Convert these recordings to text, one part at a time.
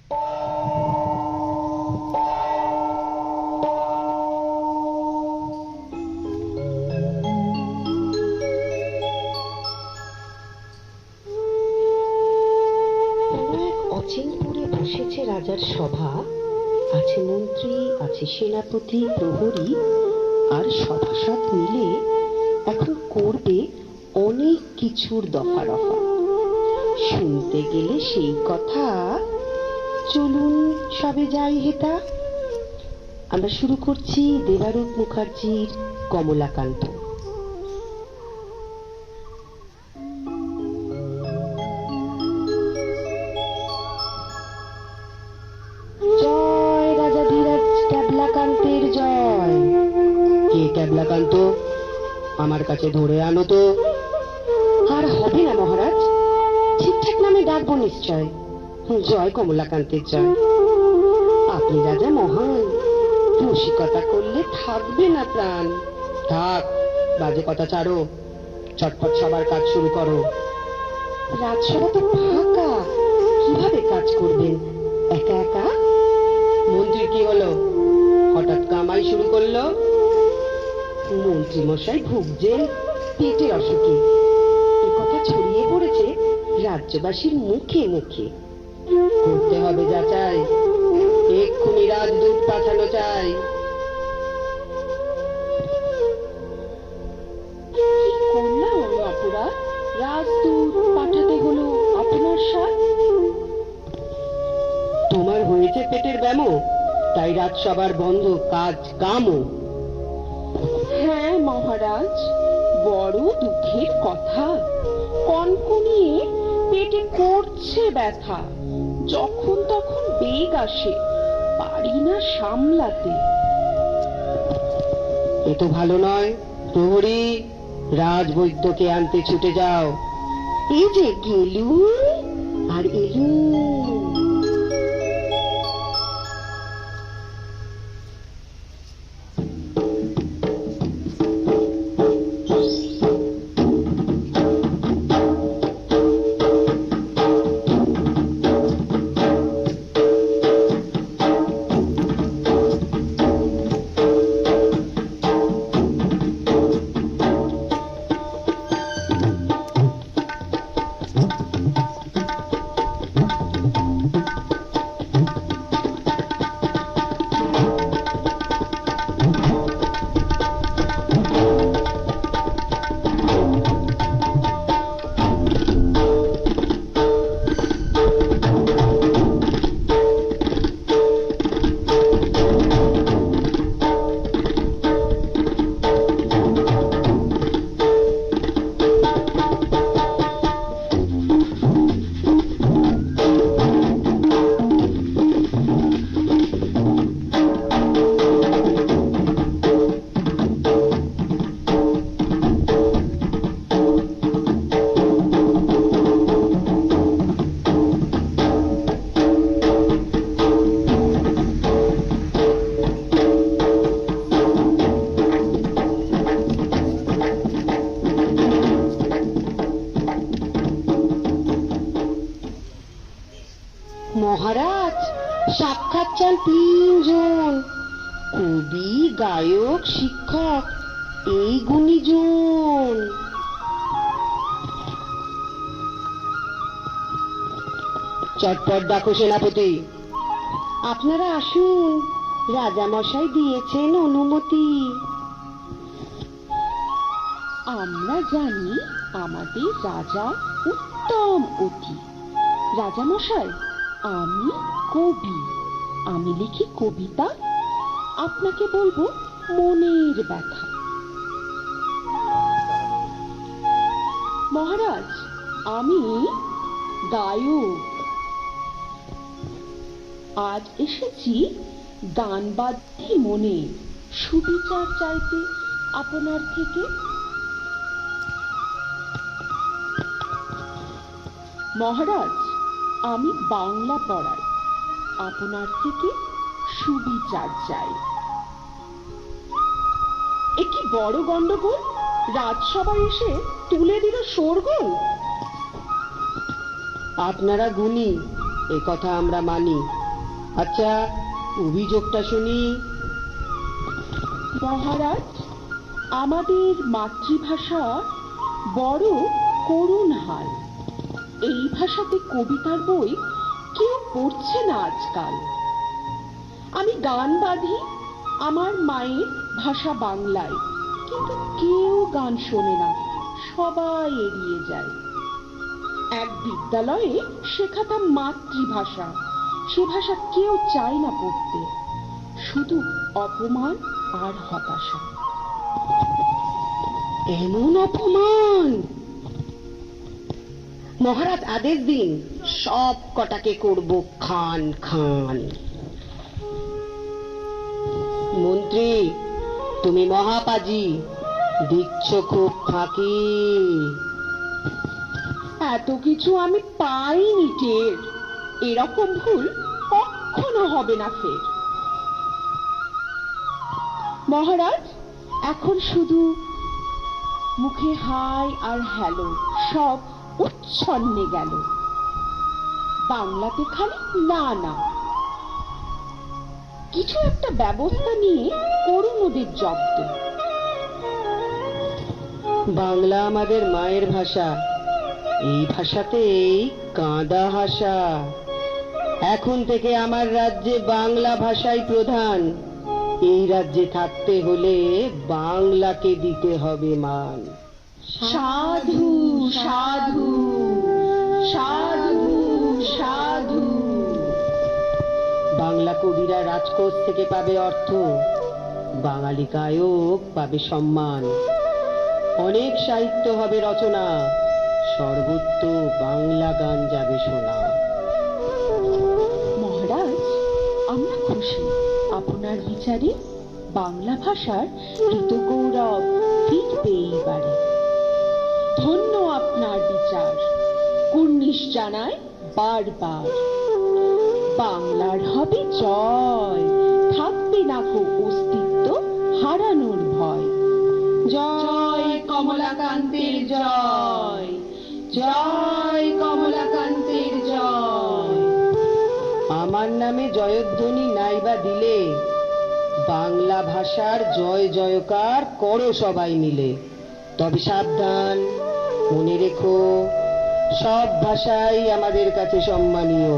অচিনপুরে বসেছে রাজার সভা, আছে মন্ত্রী, আছে সেনাপতি, প্রহরী আর সভাসদ মিলে এখন করবে অনেক কিছুর দফা রফা। শুনতে গেলে সেই কথা, চলুন সবে যাই হেতা। আমরা শুরু করছি দেবারূপ মুখার্জির কমলাকান্ত। জয় রাজা ধীরাজ ক্যাবলাকান্তের জয়। কে ক্যাবলাকান্ত? আমার কাছে ধরে আনো তো। আর হবে না মহারাজ, ঠিকঠাক নামে ডাকবো নিশ্চয়। জয় কমলাকান্তের জয়। আপনি রাজা মহান, রসিকতা করলে থাকবে না প্রাণ। থাক, বাজে কথা ছাড়ো, চটপট সবার কাজ শুরু করো। রাজসভা তো ফাঁকা, কিভাবে কাজ করবেন একা একা? মন্ত্রীর কি হলো, হঠাৎ কামাই শুরু করলো? মন্ত্রী মশাই ভুগছেন পেটের অসুখে, এ কথা ছড়িয়ে পড়েছে রাজ্যবাসীর মুখে মুখে। করতে হবে যাচাই, এক্ষুনি রাজদূত পাঠানো চাই। কি করলাম আমি অপরাধ, রাজদূত পাঠাতে হলো আপনার সাথ? তোমার হয়েছে পেটের ব্যামো, তাই রাজসভার বন্ধ কাজ কামও। হ্যাঁ মহারাজ, বড় দুঃখের কথা, কনকনিয়ে পেটে করছে ব্যথা। যখন তখন বেগ আসে, পারি না সামলাতে। এ তো ভালো নয়। প্রহরী, রাজবৈদ্যকে আনতে ছুটে যাও। এই যে গেলুম আর এলুম। মহারাজ, সাক্ষাৎ চান তিনজন, কবি, গায়ক, শিক্ষক, এই গুণীজন। চটপট ডাকো সেনাপতি। আপনারা আসুন, রাজামশাই দিয়েছেন অনুমতি। আমরা জানি আমাদের রাজা উত্তম অতি। রাজামশাই, আমি কবি, আমি লিখি কবিতা, আপনাকে বলবো মনের ব্যথা। মহারাজ, আমি গায়ক, আজ এসেছি গান বাদ্যে মনে সুবিচার চাইতে আপনার থেকে। মহারাজ, আমি বাংলা পড়াই, আপনার থেকে সুবিচার চাই। এ কি বড় গন্ডগোল, রাজসভায় এসে তুলে দিল শোরগোল। আপনারা গুণী, এ কথা আমরা মানি। আচ্ছা, অভিযোগটা শুনি। মহারাজ, আমাদের মাতৃভাষা বড় করুণ হাল। এই ভাষাতে কবিতার বই কেউ পড়ছে না আজকাল। আমি গান বাঁধি আমার মায়ের ভাষা বাংলায়, কিন্তু কেউ গান শোনে না, সবাই এড়িয়ে যায়। এক বিদ্যালয়ে শেখাতাম মাতৃভাষা, সে ভাষা কেউ চায় না পড়তে, শুধু অপমান আর হতাশা। এমন অপমান! মহারাজ আদেশ দিন, সব কটাকে করব খান খান। মন্ত্রী, তুমি মহাপাজি, দিচ্ছ খুব ফাঁকি। এত কিছু আমি পাইনি টের, এরকম ভুল কখনো হবে না ফের। মহারাজ, এখন শুধু মুখে হাই আর হ্যালো, সব উচ্ছন্নে গেল। বাংলাতে খালি না না। কিছু একটা ব্যবস্থা নিয়ে করুন ওদের জব্দ। বাংলা আমাদের মায়ের ভাষা, এই ভাষাতেই কাঁদা হাসা। এখন থেকে আমার রাজ্যে বাংলা ভাষাই প্রধান। এই রাজ্যে থাকতে হলে বাংলাকে দিতে হবে মান। সাধু সাধু সাধু সাধু। বাংলা কবিরা রাজকোষ থেকে পাবে অর্থ, বাঙালি গায়ক পাবে সম্মান। অনেক সাহিত্য হবে রচনা, সর্বত্র বাংলা গান যাবে শোনা। মহারাজ, আমরা খুশি আপনার বিচারে বাংলা ভাষার ঋতগৌরব ফিরবে এইবারে। ধন্য আপনার বিচার, কুর্নিশ জানায় বারবার। বাংলার হবে জয়, থাকবে না কো অস্তিত্ব হারানোর ভয়। জয় কমলাকান্তের জয়, জয় কমলাকান্তের জয়। আমার নামে জয়ধ্বনি নাইবা দিলে, বাংলা ভাষার জয় জয়কার করো সবাই মিলে। তবে সাবধান, মনে রেখো, সব ভাষাই আমাদের কাছে সম্মানীয়।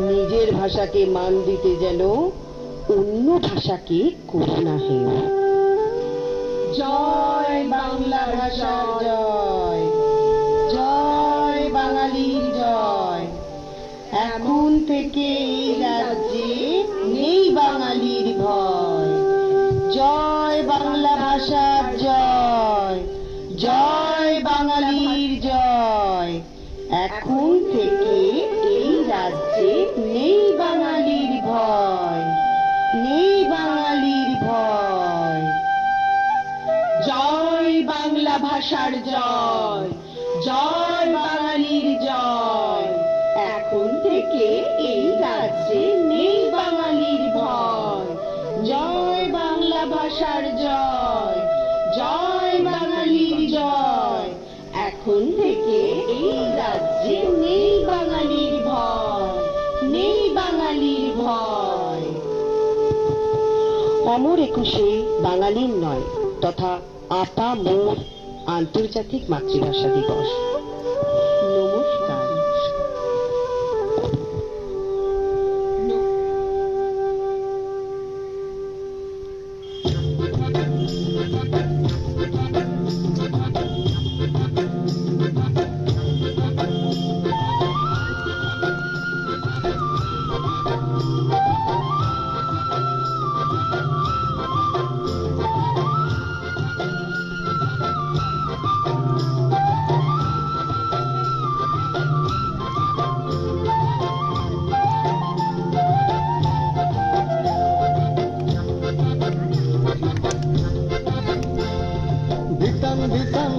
নিজের ভাষাকে মান দিতে যেন অন্য ভাষাকে করো না হেয়। জয় বাংলা ভাষার জয়, জয় বাঙালির জয়। এখন থেকে এই রাজ্যে নেই বাঙালির ভয়। জয় বাংলা ভাষার জয়, জয় বাঙালির জয়। এখন থেকে এই রাজ্যে নেই বাঙালির ভয়, নেই বাঙালির ভয়। জয় বাংলা ভাষার জয়, জয় বাঙালির জয়। এখন থেকে এই রাজ্যে নেই বাঙালির ভয়। জয় বাংলা ভাষার জয়, জয় বাঙালির জয়। এখন থেকে এই রাজ্যে নেই বাঙালির ভয়, নেই বাঙালির ভয়। অমর একুশে বাঙালির নয় তথা আপা মোর আন্তর্জাতিক মাতৃভাষা দিবস। নমস্কার।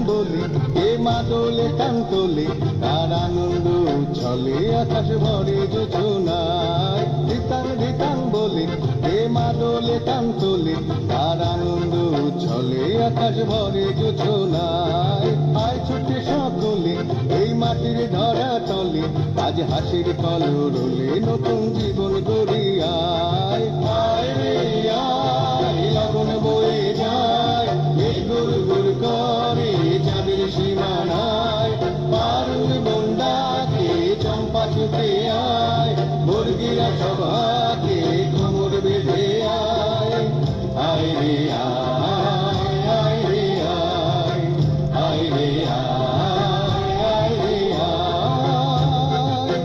বলি এ মাদলে কান্তলে তার আনন্দ উচ্ছলে আকাশ ভরে যোজনায়। ধিতাং ধিতাং বলি এ মাদলে কান্তলে তার আনন্দ উচ্ছলে আকাশ ভরে যোজনায়। আয় ছুটে সকলে এই মাটির ধরা তলে, আজ হাসির কলরলে নতুন জীবন গড়ি মুরগিরা সব হাতে কোমর বেঁধে আয় আয় রে আয় আয় রে আয় আয় রে আয় আয় রে আয়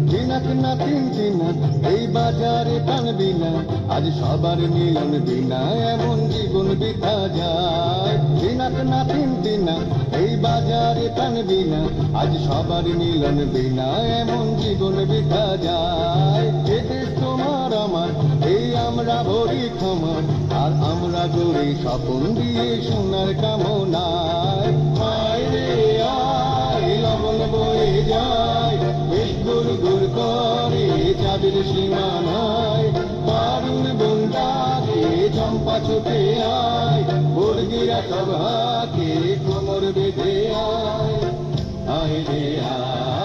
দিনাক না তিন দিনা এই বাজারে টানবি না আজ সবার মিলন বিনা এমন জীবন বিতা যায় দিনাক না তিন দিনা এই বাজারে টানবি না আজ সবার মিলন বিনা এমন জীবন বিতা যায় এ দেশ তোমার আমার এই আমরা ভরি ক্ষমা আর আমরা গড়ি স্বপন দিয়ে সোনার কামনায় আয় রে আয় লবণ বয়ে যায় বেশ গুড় গুড় করে যাদের সীমানায় পারুন বন্ডাকে চম্পা ছুটে আয় মুরগিরা সব হাতে কোমর বেঁধে আয় আয় রে আয়